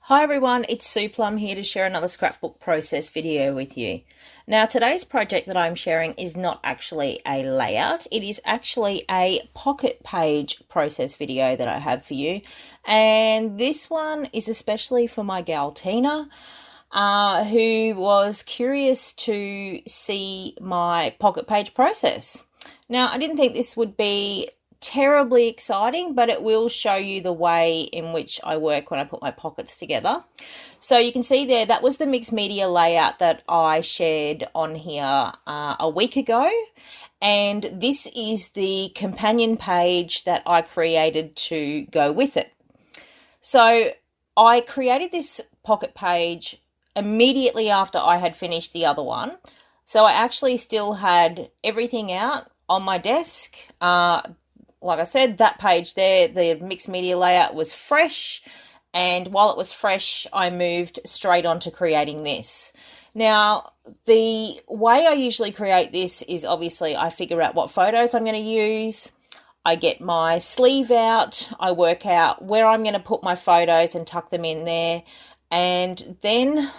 Hi everyone, it's Sue Plumb here to share another scrapbook process video with you. Now today's project that I'm sharing is not actually a layout, it is actually a pocket page process video that I have for you. And this one is especially for my gal Tina, who was curious to see my pocket page process. Now I didn't think this would be terribly exciting, but it will show you the way in which I work when I put my pockets together. So you can see there, that was the mixed media layout that I shared on here a week ago. And this is the companion page that I created to go with it. So I created this pocket page immediately after I had finished the other one. So I actually still had everything out on my desk. Like I said, that page there, the mixed media layout was fresh, and while it was fresh, I moved straight on to creating this. Now, the way I usually create this is obviously I figure out what photos I'm going to use, I get my sleeve out, I work out where I'm going to put my photos and tuck them in there, and then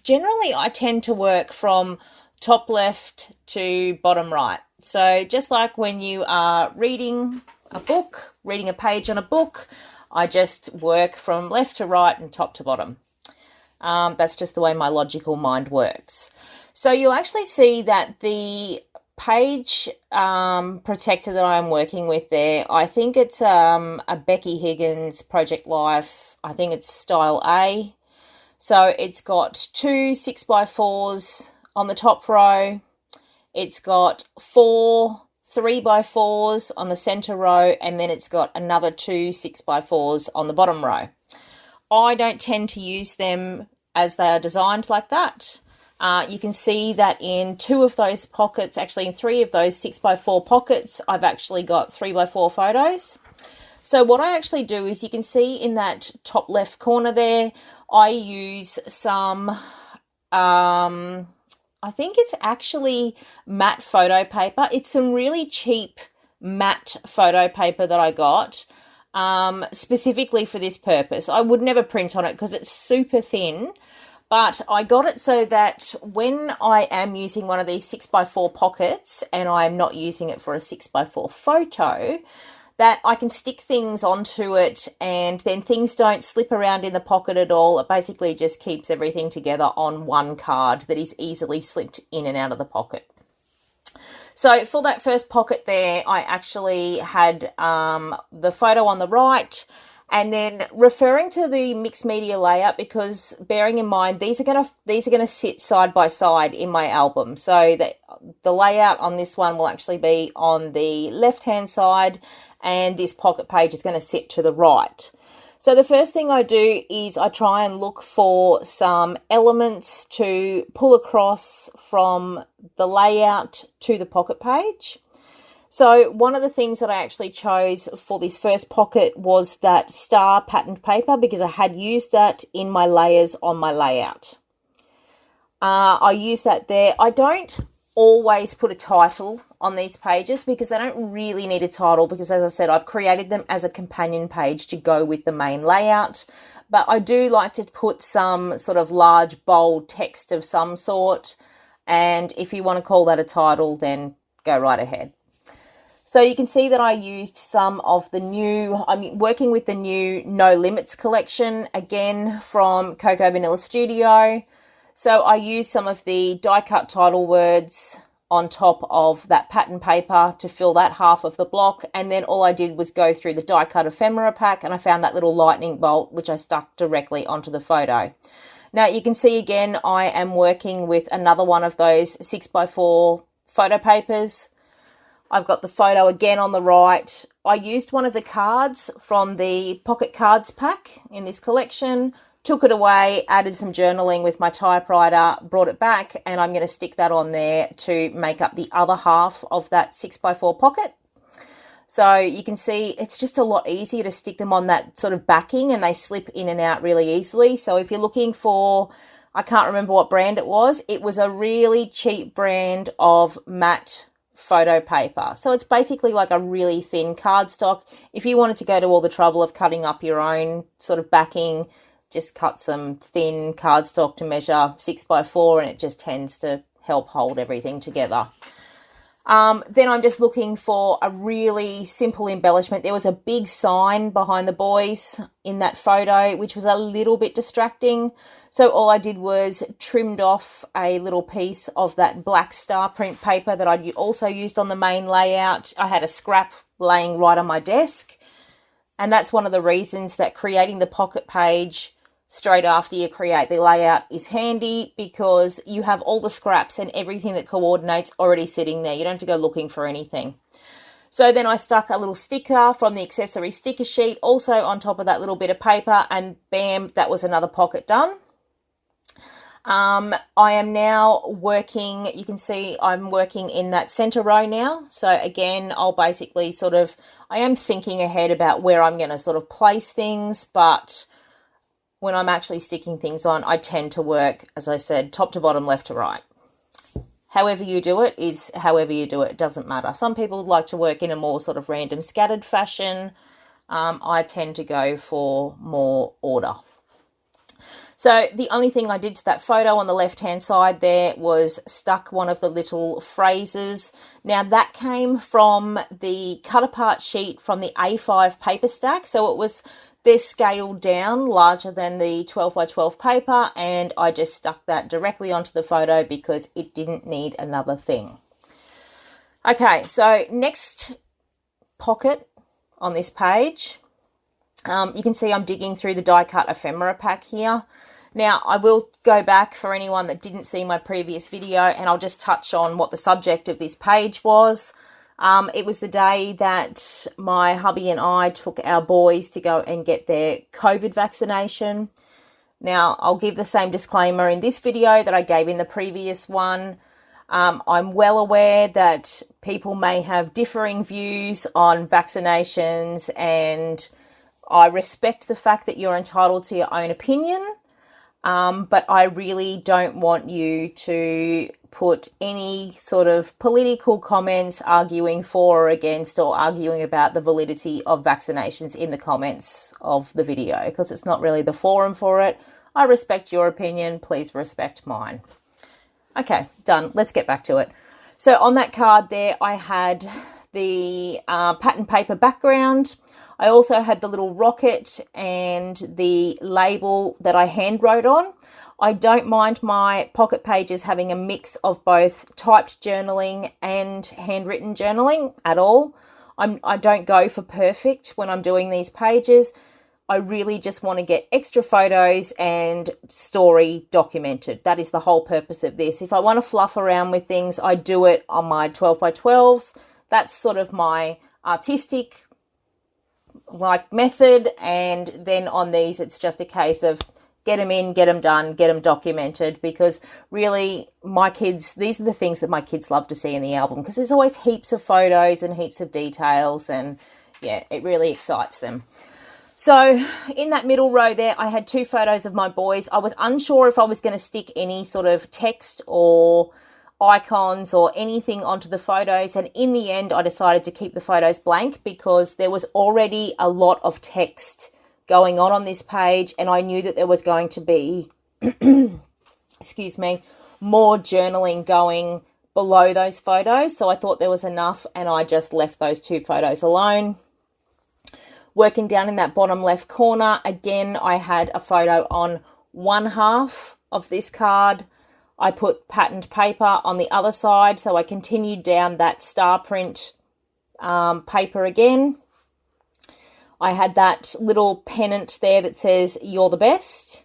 generally I tend to work from top left to bottom right. So just like when you are reading a book, reading a page on a book, I just work from left to right and top to bottom. That's just the way my logical mind works. So you'll actually see that the page protector that I'm working with there, I think it's a Becky Higgins Project Life. I think it's style A. So it's got two 6x4s on the top row. It's got 4 3x4s on the center row, and then it's got another 2 6x4s on the bottom row. I don't tend to use them as they are designed like that. You can see that in 2 of those pockets, actually in 3 of those 6x4 pockets, I've actually got 3x4 photos. So what I actually do is, you can see in that top left corner there, I use some I think it's actually matte photo paper. It's some really cheap matte photo paper that I got specifically for this purpose. I would never print on it because it's super thin, but I got it so that when I am using one of these 6x4 pockets and I'm not using it for a 6x4 photo, that I can stick things onto it and then things don't slip around in the pocket at all. It basically just keeps everything together on one card that is easily slipped in and out of the pocket. So for that first pocket there, I actually had the photo on the right, and then referring to the mixed media layout, because bearing in mind these are gonna sit side by side in my album. So that the layout on this one will actually be on the left hand side, and this pocket page is going to sit to the right. So the first thing I do is I try and look for some elements to pull across from the layout to the pocket page. So one of the things that I actually chose for this first pocket was that star patterned paper, because I had used that in my layers on my layout. I use that there. I don't always put a title on these pages because they don't really need a title, because as I said, I've created them as a companion page to go with the main layout. But I do like to put some sort of large bold text of some sort, and if you want to call that a title, then go right ahead. So you can see that I used some of the new, I'm working with the new No Limits collection, again from Cocoa Vanilla Studio. So I used some of the die cut title words on top of that pattern paper to fill that half of the block, and then all I did was go through the die cut ephemera pack, and I found that little lightning bolt which I stuck directly onto the photo. Now you can see again I am working with another one of those 6x4 photo papers. I've got the photo again on the right. I used one of the cards from the pocket cards pack in this collection, took it away, added some journaling with my typewriter, brought it back, and I'm going to stick that on there to make up the other half of that 6x4 pocket. So you can see it's just a lot easier to stick them on that sort of backing, and they slip in and out really easily. So if you're looking for, I can't remember what brand it was a really cheap brand of matte photo paper. So it's basically like a really thin cardstock. If you wanted to go to all the trouble of cutting up your own sort of backing, just cut some thin cardstock to measure 6x4, and it just tends to help hold everything together. Then I'm just looking for a really simple embellishment. There was a big sign behind the boys in that photo, which was a little bit distracting. So all I did was trimmed off a little piece of that black star print paper that I'd also used on the main layout. I had a scrap laying right on my desk. And that's one of the reasons that creating the pocket page straight after you create the layout is handy, because you have all the scraps and everything that coordinates already sitting there. You don't have to go looking for anything. So then I stuck a little sticker from the accessory sticker sheet also on top of that little bit of paper, and bam, that was another pocket done. I am now working, you can see I'm working in that center row now. So again, I'll basically I am thinking ahead about where I'm going to sort of place things, but when I'm actually sticking things on, I tend to work, as I said, top to bottom, left to right. However you do it is however you do it. It doesn't matter. Some people like to work in a more sort of random scattered fashion. I tend to go for more order. So the only thing I did to that photo on the left-hand side there was stuck one of the little phrases. Now that came from the cut-apart sheet from the A5 paper stack. So they're scaled down larger than the 12x12 paper, and I just stuck that directly onto the photo because it didn't need another thing. Okay, so next pocket on this page, you can see I'm digging through the die cut ephemera pack here. Now I will go back for anyone that didn't see my previous video, and I'll just touch on what the subject of this page was. It was the day that my hubby and I took our boys to go and get their COVID vaccination. Now, I'll give the same disclaimer in this video that I gave in the previous one. I'm well aware that people may have differing views on vaccinations, and I respect the fact that you're entitled to your own opinion, but I really don't want you to put any sort of political comments arguing for or against, or arguing about the validity of vaccinations in the comments of the video, because it's not really the forum for it. I respect your opinion. Please respect mine. Okay, done. Let's get back to it. So on that card there, I had the pattern paper background. I also had the little rocket and the label that I hand wrote on. I don't mind my pocket pages having a mix of both typed journaling and handwritten journaling at all. I don't go for perfect when I'm doing these pages. I really just want to get extra photos and story documented. That is the whole purpose of this. If I want to fluff around with things, I do it on my 12x12s. That's sort of my artistic method. And then on these, it's just a case of get them in, get them done, get them documented, because really these are the things that my kids love to see in the album, because there's always heaps of photos and heaps of details, and yeah, it really excites them. So in that middle row there, I had 2 photos of my boys. I was unsure if I was going to stick any sort of text or icons or anything onto the photos, and in the end I decided to keep the photos blank because there was already a lot of text going on this page, and I knew that there was going to be excuse me, more journaling going below those photos, so I thought there was enough, and I just left those 2 photos alone. Working down in that bottom left corner, again I had a photo on one half of this card. I put patterned paper on the other side, so I continued down that star print paper again. I had that little pennant there that says, "You're the best."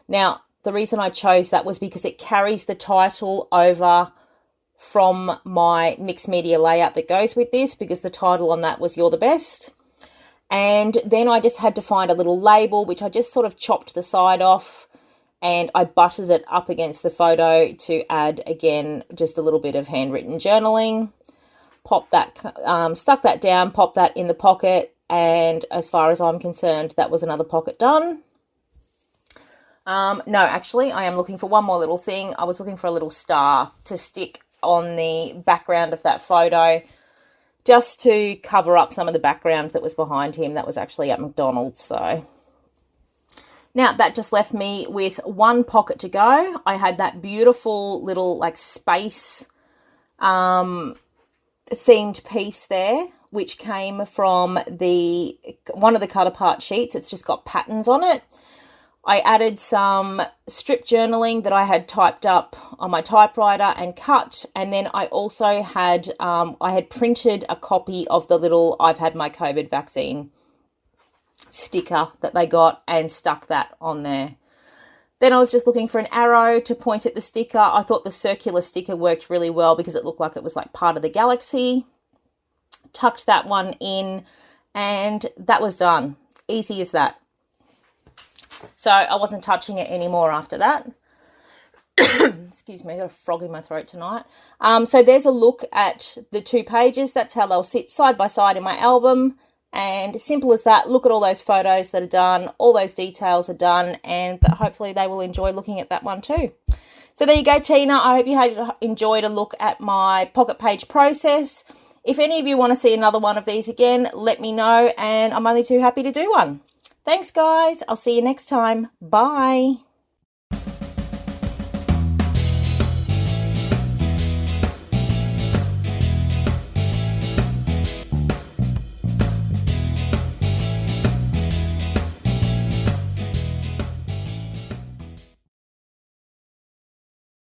Now, the reason I chose that was because it carries the title over from my mixed media layout that goes with this, because the title on that was "You're the best." And then I just had to find a little label, which I just sort of chopped the side off, and I butted it up against the photo to add, again, just a little bit of handwritten journaling. Stuck that down, popped that in the pocket. And as far as I'm concerned, that was another pocket done. No, actually, I am looking for one more little thing. I was looking for a little star to stick on the background of that photo, just to cover up some of the background that was behind him. That was actually at McDonald's. So Now that just left me with one pocket to go. I had that beautiful little like space themed piece there, which came from one of the cut apart sheets. It's just got patterns on it. I added some strip journaling that I had typed up on my typewriter and cut, and then I also had I had printed a copy of the little "I've had my COVID vaccine" sticker that they got and stuck that on there. Then I was just looking for an arrow to point at the sticker. I thought the circular sticker worked really well because it looked like it was like part of the galaxy. Tucked that one in, and that was done. Easy as that. So I wasn't touching it anymore after that. Excuse me, I got a frog in my throat tonight. So there's a look at the 2 pages. That's how they'll sit side by side in my album. And simple as that. Look at all those photos that are done. All those details are done. And hopefully they will enjoy looking at that one too. So there you go, Tina. I hope you had enjoyed a look at my pocket page process. If any of you want to see another one of these again, let me know. And I'm only too happy to do one. Thanks, guys. I'll see you next time. Bye.